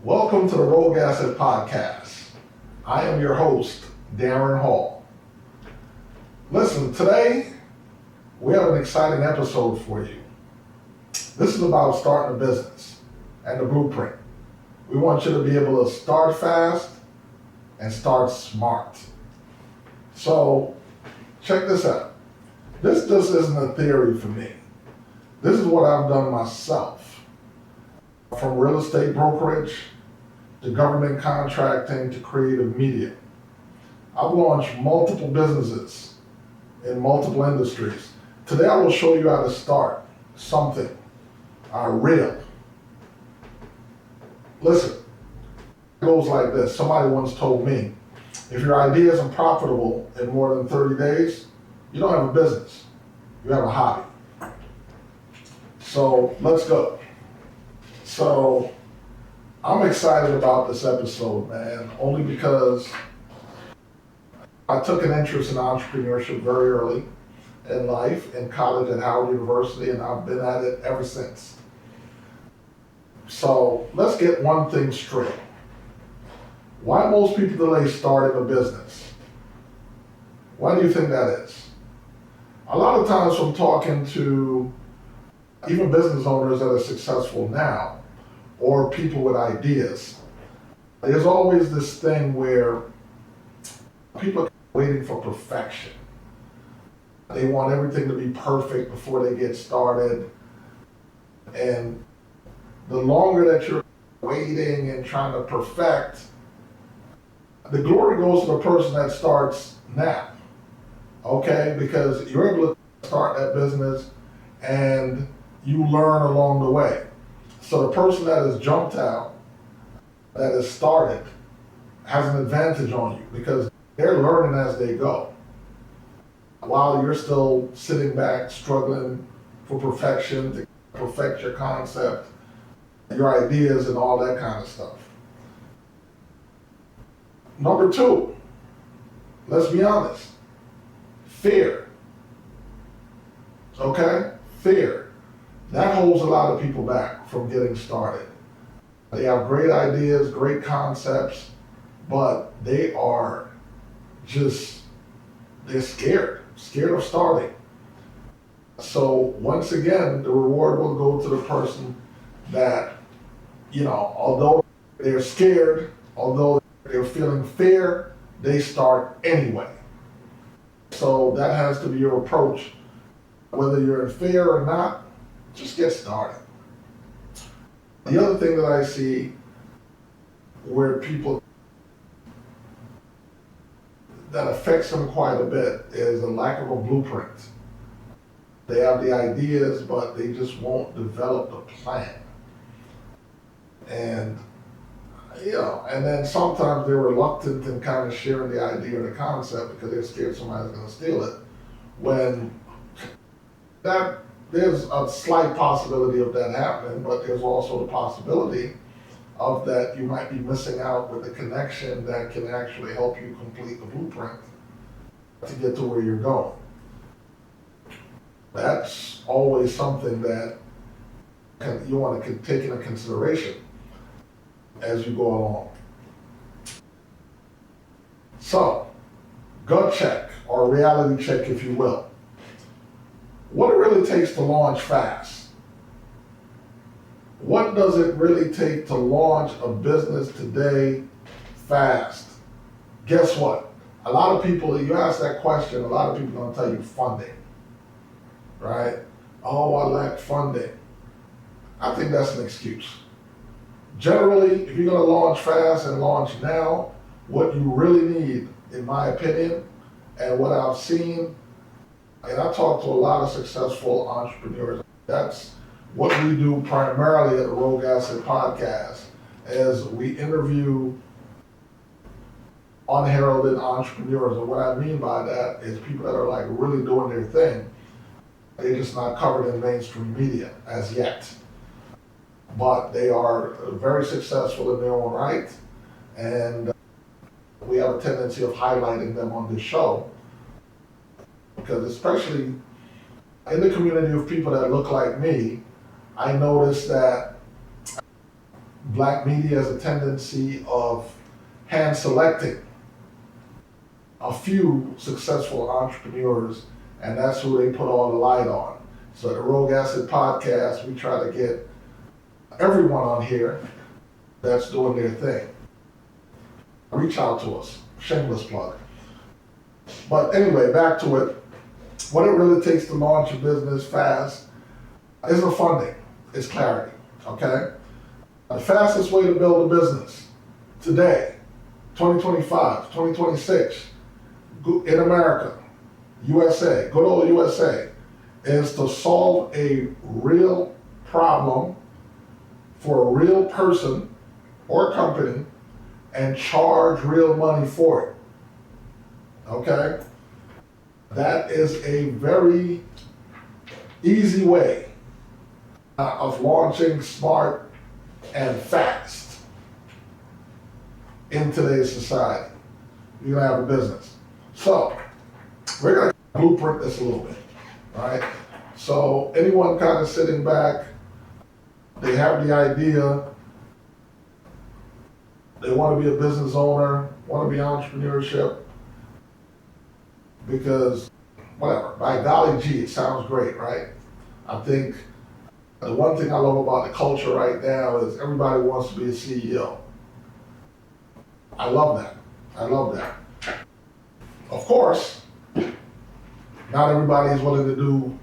Welcome to the Rogue Asset Podcast. I am your host, Daren Hall. Listen, today we have an exciting episode for you. This is about starting a business and the blueprint. We want you to be able to start fast and start smart. So, check this out. This just isn't a theory for me. This is what I've done myself. From real estate brokerage to government contracting to creative media. I've launched multiple businesses in multiple industries. Today I will show you how to start something real. Listen, it goes like this. Somebody once told me, if your idea isn't profitable in more than 30 days, you don't have a business. You have a hobby. So let's go. So I'm excited about this episode, man, only because I took an interest in entrepreneurship very early in life, in college at Howard University, and I've been at it ever since. So let's get one thing straight. Why most people delay starting a business? Why do you think that is? A lot of times from talking to even business owners that are successful now, or people with ideas, there's always this thing where people are waiting for perfection. They want everything to be perfect before they get started. And the longer that you're waiting and trying to perfect, the glory goes to the person that starts now. Okay? Because you're able to start that business and you learn along the way. So the person that has jumped out, that has started, has an advantage on you because they're learning as they go. While you're still sitting back, struggling for perfection, to perfect your concept, your ideas, and all that kind of stuff. Number two, let's be honest, fear. Okay? Fear. That holds a lot of people back from getting started. They have great ideas, great concepts, but they're scared of starting. So once again, the reward will go to the person that, although they're scared, although they're feeling fear, they start anyway. So that has to be your approach. Whether you're in fear or not, just get started. The other thing that I see where people, that affects them quite a bit is a lack of a blueprint. They have the ideas, but they just won't develop the plan. And, and then sometimes they're reluctant in kind of sharing the idea or the concept because they're scared somebody's going to steal it. When there's a slight possibility of that happening, but there's also the possibility of that you might be missing out with a connection that can actually help you complete the blueprint to get to where you're going. That's always something that you want to take into consideration as you go along. So, gut check, or reality check if you will. What it really takes to launch fast. What does it really take to launch a business today fast? Guess what? A lot of people, you ask that question, a lot of people are going to tell you funding, right? Oh, I lack funding. I think that's an excuse. Generally, if you're going to launch fast and launch now, what you really need, in my opinion, and what I've seen, and I talk to a lot of successful entrepreneurs. That's what we do primarily at the Rogue Asset Podcast, is we interview unheralded entrepreneurs. And what I mean by that is people that are like really doing their thing. They're just not covered in mainstream media as yet. But they are very successful in their own right. And we have a tendency of highlighting them on this show. Because especially in the community of people that look like me, I noticed that Black media has a tendency of hand selecting a few successful entrepreneurs, and that's who they put all the light on. So at the Rogue Asset Podcast, we try to get everyone on here that's doing their thing. Reach out to us, shameless plug. But anyway, back to it. What it really takes to launch a business fast isn't funding, it's clarity, okay? The fastest way to build a business today, 2025, 2026, in America, USA, good old USA, is to solve a real problem for a real person or company and charge real money for it, okay? That is a very easy way of launching smart and fast in today's society. You're gonna have a business. So, we're gonna blueprint this a little bit, right? So, anyone kind of sitting back, they have the idea, they wanna be a business owner, wanna be entrepreneurship, because whatever, by golly gee, it sounds great, right? I think the one thing I love about the culture right now is everybody wants to be a CEO. I love that. I love that. Of course, not everybody is willing to do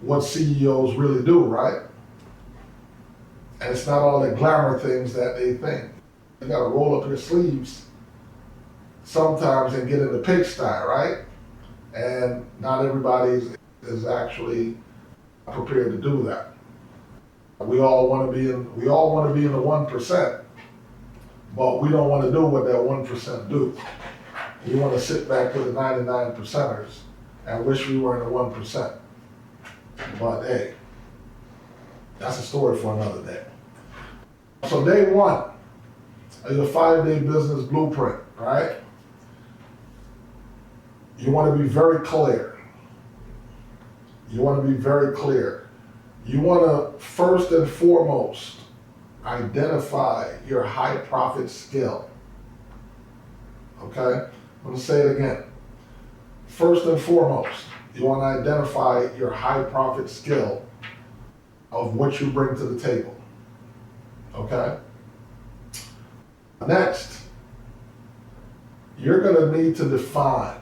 what CEOs really do, right? And it's not all the glamour things that they think. You gotta roll up your sleeves sometimes and get in the pigsty, right? And not everybody is actually prepared to do that. We all want to be in the 1%, but we don't want to do what that 1% do. We want to sit back with the 99 percenters and wish we were in the 1%. But hey, that's a story for another day. So day one is a 5-day business blueprint, right? You want to be very clear. You want to be very clear. You want to first and foremost identify your high profit skill. Okay? I'm going to say it again. First and foremost, you want to identify your high profit skill of what you bring to the table. Okay? Next, you're going to need to define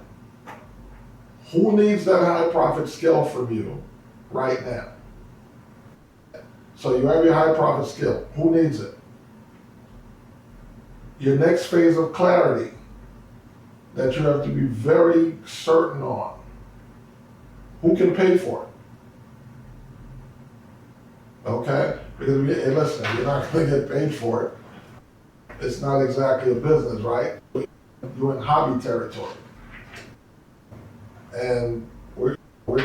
who needs that high profit skill from you right now. So you have your high profit skill. Who needs it? Your next phase of clarity that you have to be very certain on. Who can pay for it? Okay? Because listen, you're not going to get paid for it. It's not exactly a business, right? You're in hobby territory. And we're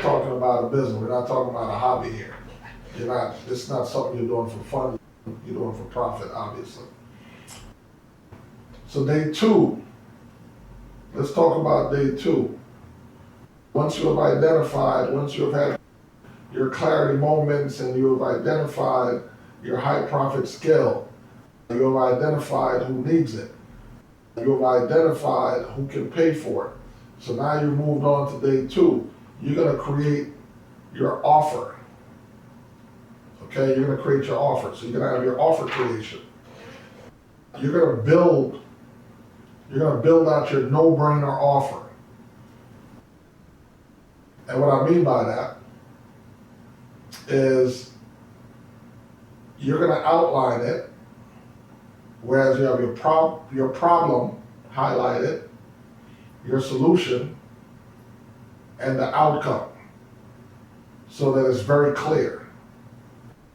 talking about a business. We're not talking about a hobby here. It's not something you're doing for fun. You're doing for profit, obviously. So day two, let's talk about day two. Once you have had your clarity moments and you have identified your high profit skill, you have identified who needs it, you have identified who can pay for it. So now you've moved on to day two. You're going to create your offer. Okay, you're going to create your offer. So you're going to have your offer creation. You're going to build out your no-brainer offer. And what I mean by that is you're going to outline it, whereas you have your problem highlighted, your solution, and the outcome, so that it's very clear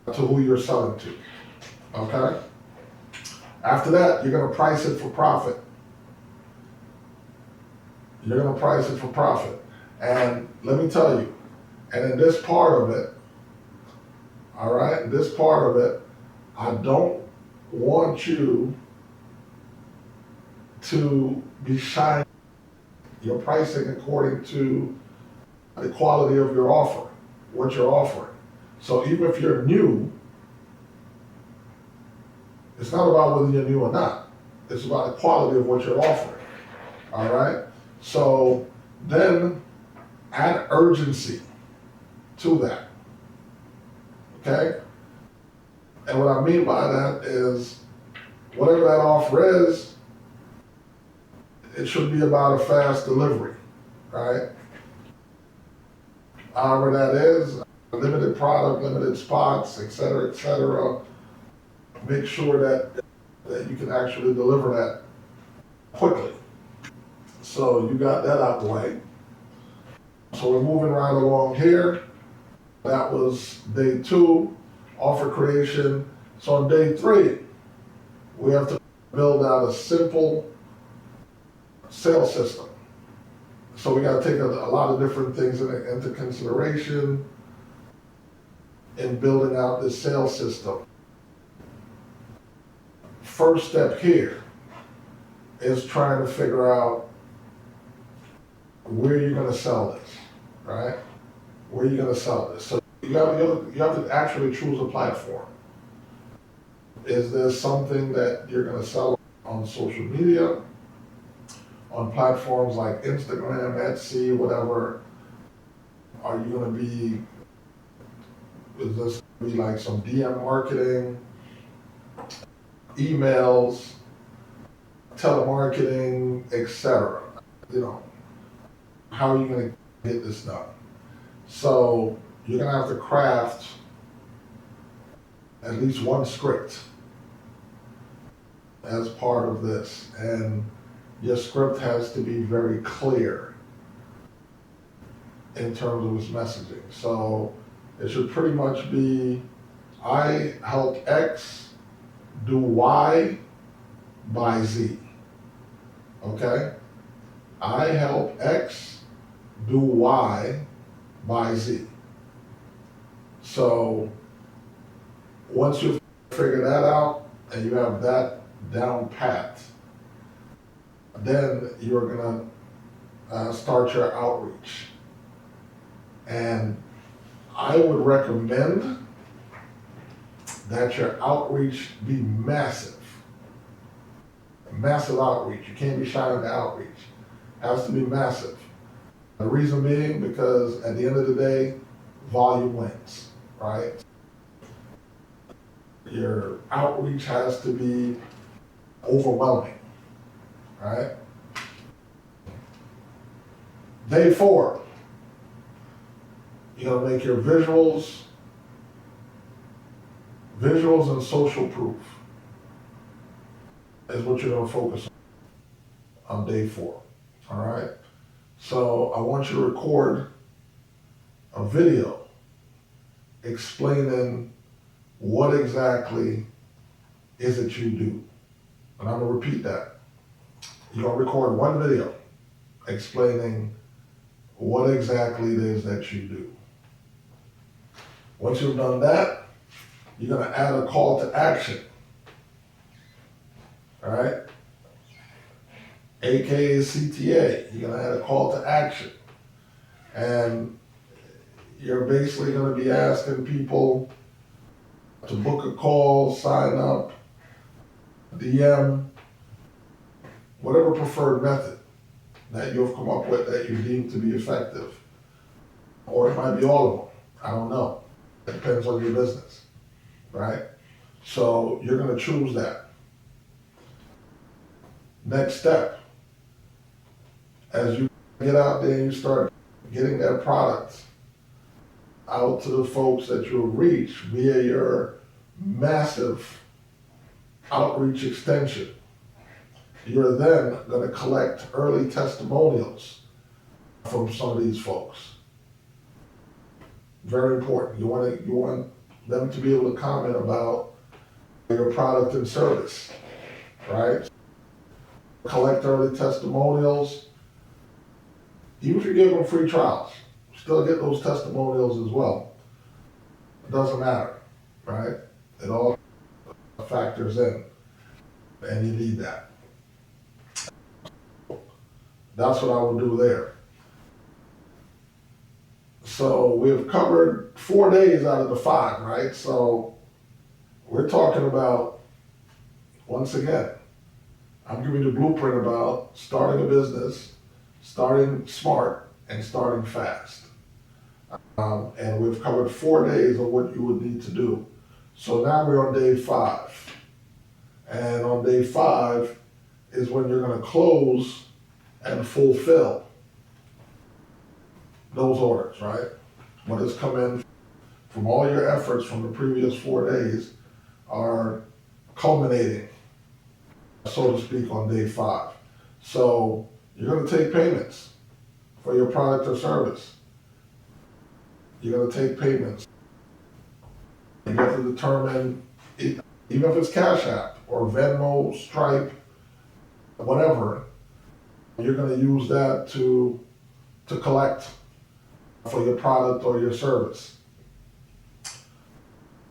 to who you're selling to, okay? After that, you're gonna price it for profit. You're gonna price it for profit. And let me tell you, and in this part of it, all right, this part of it, I don't want you to be shy. Your pricing according to the quality of your offer, what you're offering. So even if you're new, It's not about whether you're new or not. It's about the quality of what you're offering. All right? So then add urgency to that. Okay? And what I mean by that is whatever that offer is, it should be about a fast delivery, right? However that is, limited product, limited spots, et cetera, et cetera. Make sure that you can actually deliver that quickly. So you got that out of the way. So we're moving right along here. That was day 2, offer creation. So on day 3, we have to build out a simple sales system. So we got to take a lot of different things into consideration in building out this sales system. First step here is trying to figure out where you're going to sell this, right? Where you're going to sell this. So you have to actually choose a platform. Is there something that you're going to sell on social media, on platforms like Instagram, Etsy, whatever? Are you going to be, is this going to be like some DM marketing, emails, telemarketing, etc.? You know, how are you going to get this done? So you're going to have to craft at least one script as part of this, and your script has to be very clear in terms of its messaging. So it should pretty much be, I help X do Y by Z. Okay? I help X do Y by Z. So once you figure that out and you have that down pat, then you're gonna start your outreach. And I would recommend that your outreach be massive. Massive outreach. You can't be shy on the outreach. It has to be massive. The reason being because at the end of the day, volume wins, right? Your outreach has to be overwhelming, right? Day 4, you're gonna make your visuals and social proof is what you're gonna focus on day 4, all right? So I want you to record a video explaining what exactly is it you do. And I'm gonna repeat that. You're gonna record one video explaining what exactly it is that you do. Once you've done that, you're gonna add a call to action. All right? AKA CTA. You're gonna add a call to action. And you're basically gonna be asking people to book a call, sign up, DM, whatever preferred method that you've come up with that you deem to be effective. Or it might be all of them. I don't know. It depends on your business, right? So you're gonna choose that. Next step, as you get out there and you start getting that product out to the folks that you'll reach via your massive outreach extension, you're then going to collect early testimonials from some of these folks. Very important. You want them to be able to comment about your product and service, right? Collect early testimonials. Even if you give them free trials, still get those testimonials as well. It doesn't matter, right? It all factors in, and you need that. That's what I would do there. So we've covered 4 days out of the 5, right? So we're talking about Once again, I'm giving you a blueprint about starting a business, starting smart, and starting fast. And we've covered 4 days of what you would need to do. So now we're on day 5. And on day 5 is when you're going to close and fulfill those orders, right? What has come in from all your efforts from the previous 4 days are culminating, so to speak, on day 5. So you're going to take payments for your product or service. You're going to take payments. You have to determine, even if it's Cash App or Venmo, Stripe, whatever, you're going to use that to collect for your product or your service.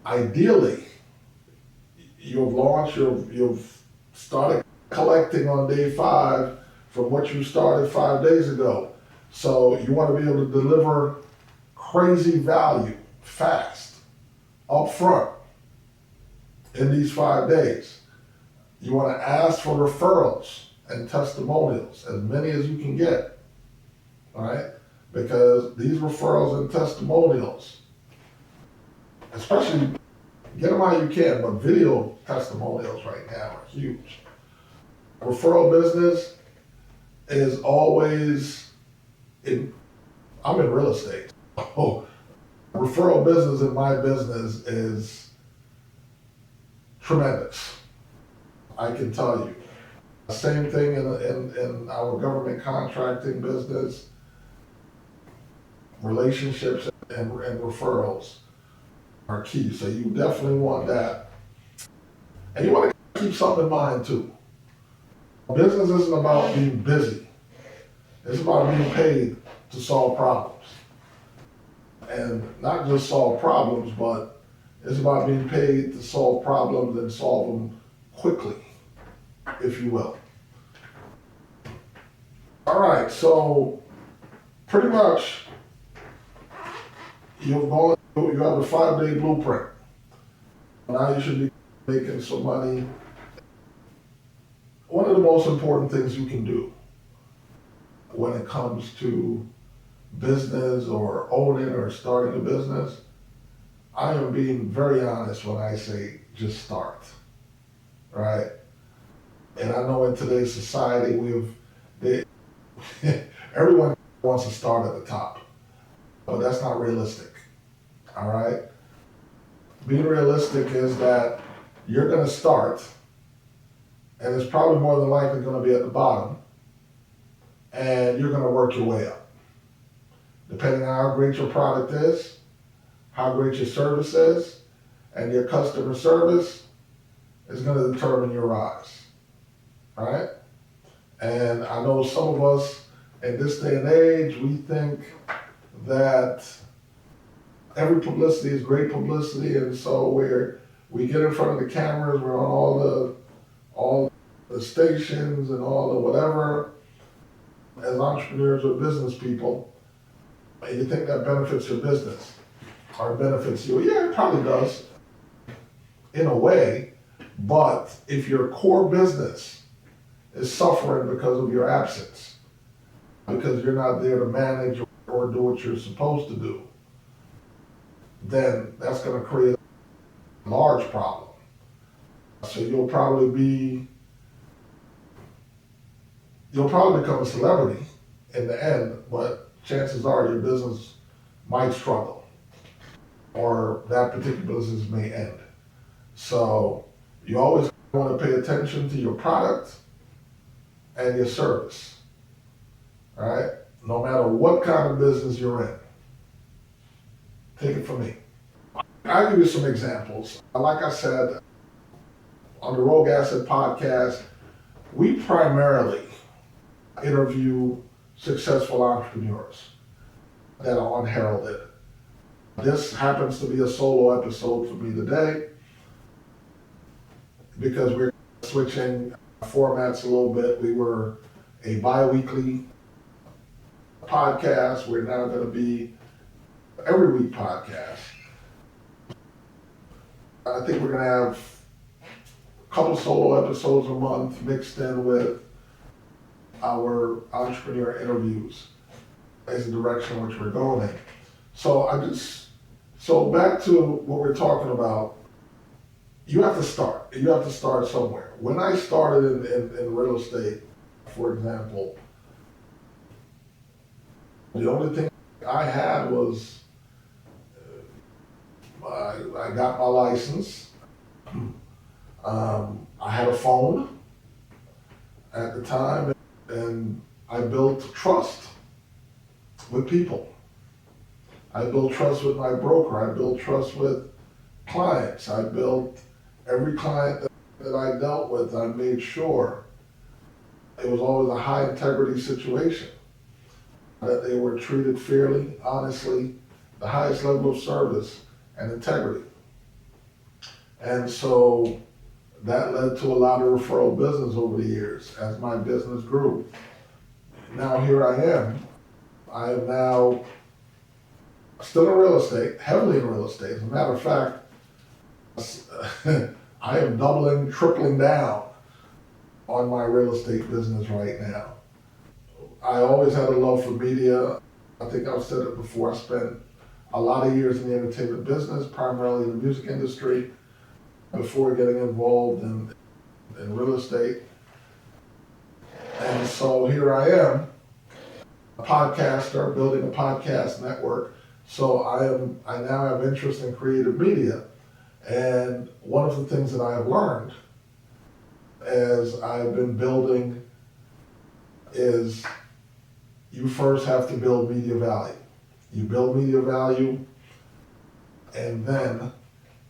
Ideally, you've launched, you've started collecting on day 5 from what you started 5 days ago. So you want to be able to deliver crazy value fast, up front in these 5 days. You want to ask for referrals and testimonials, as many as you can get, all right? Because these referrals and testimonials, especially, get them how you can, but video testimonials right now are huge. Referral business is always, I'm in real estate. Oh, referral business in my business is tremendous. I can tell you. Same thing in our government contracting business. Relationships and referrals are key. So you definitely want that. And you want to keep something in mind too. Business isn't about being busy. It's about being paid to solve problems. And not just solve problems, but it's about being paid to solve problems and solve them quickly, if you will. All right, so pretty much you have a 5-day blueprint. Now you should be making some money. One of the most important things you can do when it comes to business or owning or starting a business, I am being very honest when I say just start, right? And I know in today's society, everyone wants to start at the top, but that's not realistic, all right? Being realistic is that you're gonna start, and it's probably more than likely gonna be at the bottom, and you're gonna work your way up. Depending on how great your product is, how great your service is, and your customer service is gonna determine your rise, all right? And I know some of us in this day and age, we think that every publicity is great publicity, and so we get in front of the cameras, we're on all the stations and all the whatever, as entrepreneurs or business people, and you think that benefits your business or benefits you. Yeah, it probably does in a way, but if your core business is suffering because of your absence, because you're not there to manage or do what you're supposed to do, then that's going to create a large problem. So you'll probably become a celebrity in the end, but chances are your business might struggle or that particular business may end. So you always want to pay attention to your product and your service, all right? No matter what kind of business you're in. Take it from me. I'll give you some examples. Like I said, on the Rogue Asset podcast, we primarily interview successful entrepreneurs that are unheralded. This happens to be a solo episode for me today because we're switching formats a little bit. We were a bi-weekly podcast. We're now going to be every week podcast. I think we're going to have a couple solo episodes a month mixed in with our entrepreneur interviews as the direction in which we're going in. So back to what we're talking about, you have to start. You have to start somewhere. When I started in real estate, for example, the only thing I had was I got my license. I had a phone at the time, and I built trust with people. I built trust with my broker. I built trust with clients. I built every client that I dealt with. I made sure it was always a high integrity situation, that they were treated fairly, honestly, the highest level of service and integrity. And so that led to a lot of referral business over the years as my business grew. Now here I am. I am now still in real estate, heavily in real estate. As a matter of fact, I am doubling, tripling down on my real estate business right now. I always had a love for media. I think I've said it before. I spent a lot of years in the entertainment business, primarily in the music industry, before getting involved in real estate. And so here I am, a podcaster, building a podcast network. So I now have interest in creative media. And one of the things that I have learned as I've been building is you first have to build media value. You build media value, and then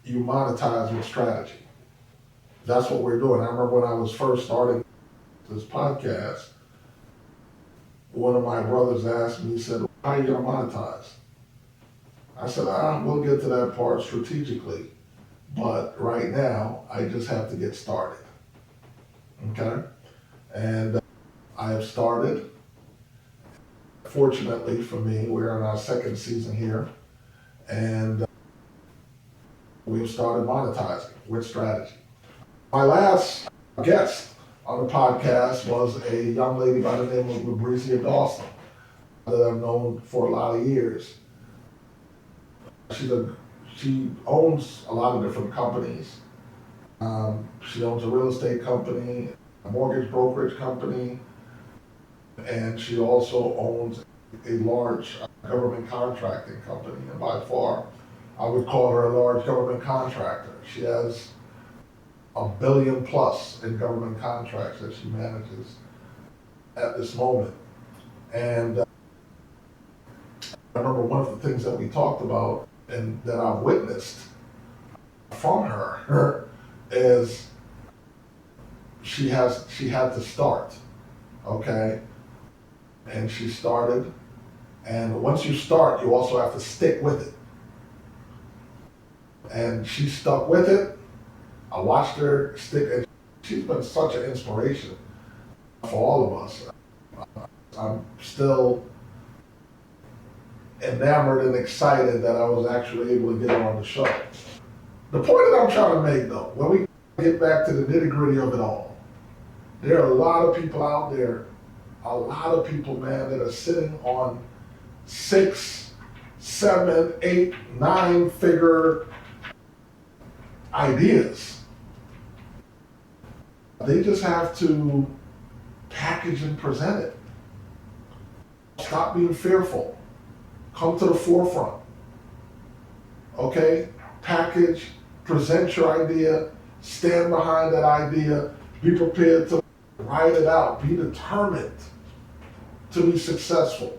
you monetize with strategy. That's what we're doing. I remember when I was first starting this podcast, one of my brothers asked me, he said, how are you gonna monetize? I said, we'll get to that part strategically, but right now, I just have to get started, okay? And I have started. Fortunately for me, we're in our second season here, and we've started monetizing with strategy. My last guest on the podcast was a young lady by the name of Labrizia Dawson that I've known for a lot of years. She owns a lot of different companies. She owns a real estate company, a mortgage brokerage company, and she also owns a large government contracting company. And by far, I would call her a large government contractor. She has $1 billion plus in government contracts that she manages at this moment. And I remember one of the things that we talked about and that I've witnessed from her is she had to start, okay? And she started, and once you start, you also have to stick with it. And she stuck with it. I watched her stick, and she's been such an inspiration for all of us. I'm still enamored and excited that I was actually able to get her on the show. The point that I'm trying to make, though, when we get back to the nitty-gritty of it all, there are a lot of people out there, a lot of people, man, that are sitting on 6, 7, 8, 9-figure ideas. They just have to package and present it. Stop being fearful. Come to the forefront. Okay? Package, present your idea, stand behind that idea, be prepared to write it out, be determined to be successful.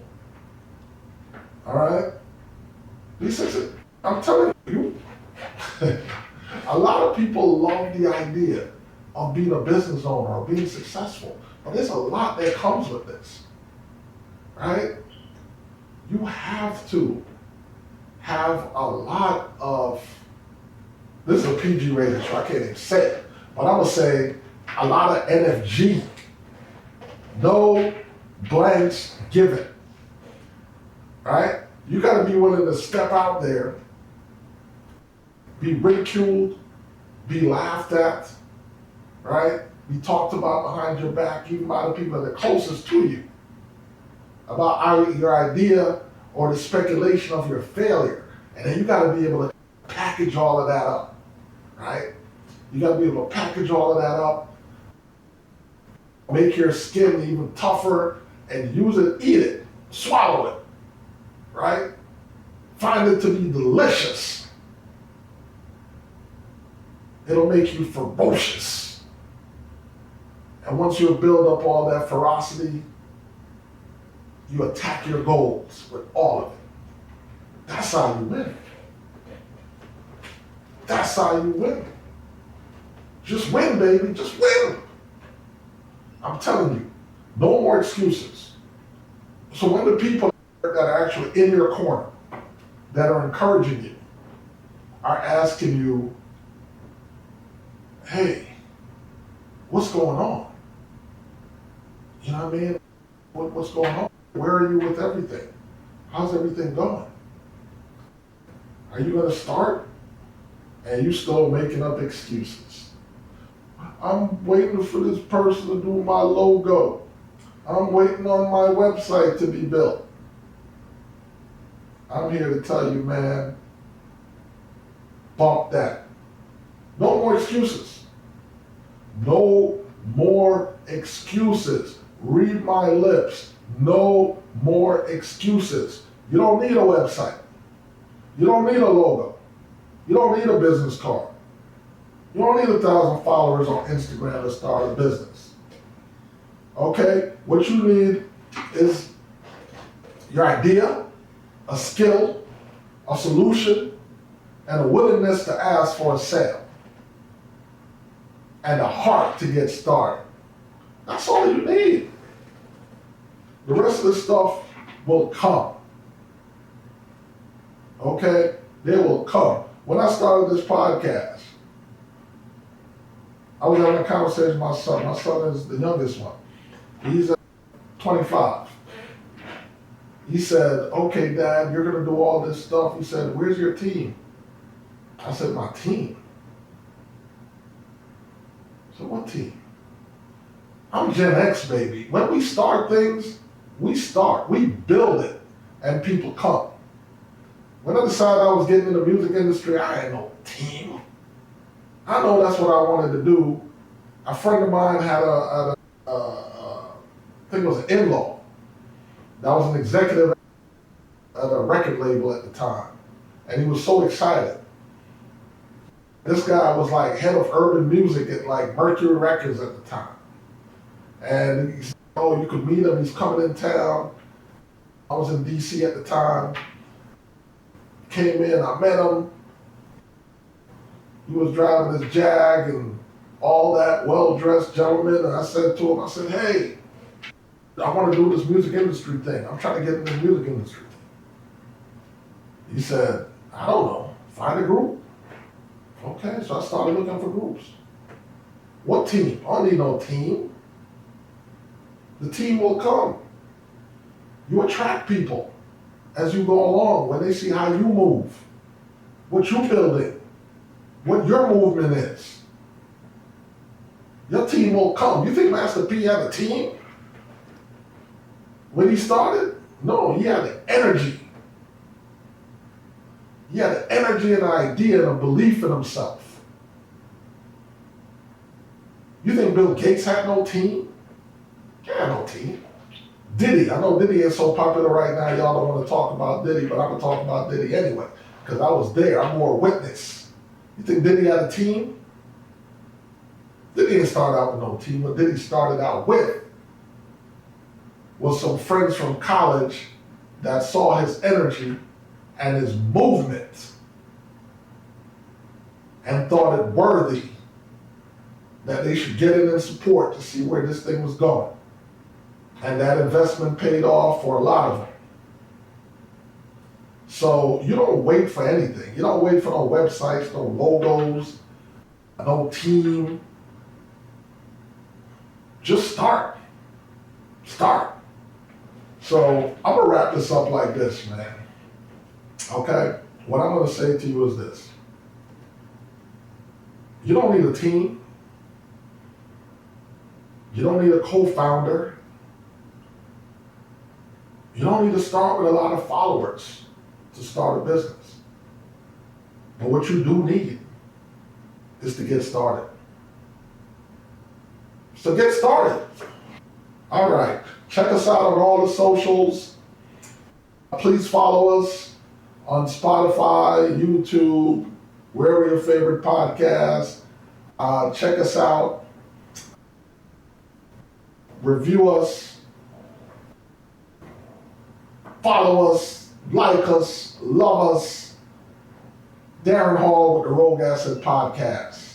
All right? Be successful. I'm telling you, a lot of people love the idea of being a business owner or being successful, but there's a lot that comes with this, right? You have to have a lot of, this is a PG rated show, I can't even say it, but I'm gonna say a lot of NFG, no blanks given, right? You gotta be willing to step out there, be ridiculed, be laughed at, right? Be talked about behind your back, even by the people that are closest to you, about your idea or the speculation of your failure. And then you got to be able to package all of that up, right? You got to be able to package all of that up, make your skin even tougher, and use it, eat it, swallow it, right? Find it to be delicious. It'll make you ferocious. And once you build up all that ferocity, you attack your goals with all of it. That's how you win. That's how you win. Just win, baby, just win. I'm telling you, no more excuses. So when the people that are actually in your corner, that are encouraging you, are asking you, hey, what's going on? You know what I mean? What's going on? Where are you with everything? How's everything going? Are you gonna start? And you still making up excuses. I'm waiting for this person to do my logo. I'm waiting on my website to be built. I'm here to tell you, man, bump that. No more excuses. No more excuses. Read my lips. No more excuses. You don't need a website. You don't need a logo. You don't need a business card. You don't need 1,000 followers on Instagram to start a business. Okay? What you need is your idea, a skill, a solution, and a willingness to ask for a sale. And a heart to get started. That's all you need. The rest of the stuff will come. Okay? They will come. When I started this podcast, I was having a conversation with my son. My son is the youngest one. He's 25. He said, okay, Dad, you're going to do all this stuff. He said, where's your team? I said, my team? So what team? I'm Gen X, baby. When we start things, we build it, and people come. When I decided I was getting in the music industry, I had no team. I know that's what I wanted to do. A friend of mine had I think it was an in-law. That was an executive at a record label at the time. And he was so excited. This guy was like head of urban music at like Mercury Records at the time. And he said, oh, you could meet him, he's coming in town. I was in DC at the time. Came in, I met him. He was driving his Jag and all that, well-dressed gentleman. And I said to him, I said, hey, I want to do this music industry thing. I'm trying to get in the music industry. He said, I don't know, find a group. Okay, so I started looking for groups. What team? I don't need no team. The team will come. You attract people as you go along when they see how you move, what you're building, what your movement is. Your team will come. You think Master P had a team when he started? No, he had the energy. He had the energy and the idea and a belief in himself. You think Bill Gates had no team? He had no team. Diddy, I know Diddy is so popular right now, y'all don't want to talk about Diddy, but I'm going to talk about Diddy anyway, because I was there, I'm more a witness. You think Diddy had a team? Diddy didn't start out with no team. What Diddy started out with was some friends from college that saw his energy and his movement and thought it worthy that they should get in and support to see where this thing was going. And that investment paid off for a lot of them. So you don't wait for anything. You don't wait for no websites, no logos, no team. Just start. Start. So I'm gonna wrap this up like this, man. Okay? What I'm gonna say to you is this. You don't need a team. You don't need a co-founder. You don't need to start with a lot of followers to start a business. But what you do need is to get started. So get started. All right. Check us out on all the socials. Please follow us on Spotify, YouTube, wherever your favorite podcast. Check us out. Review us. Follow us. Like us. Love us. Daren Hall with the Rogue Asset Podcast.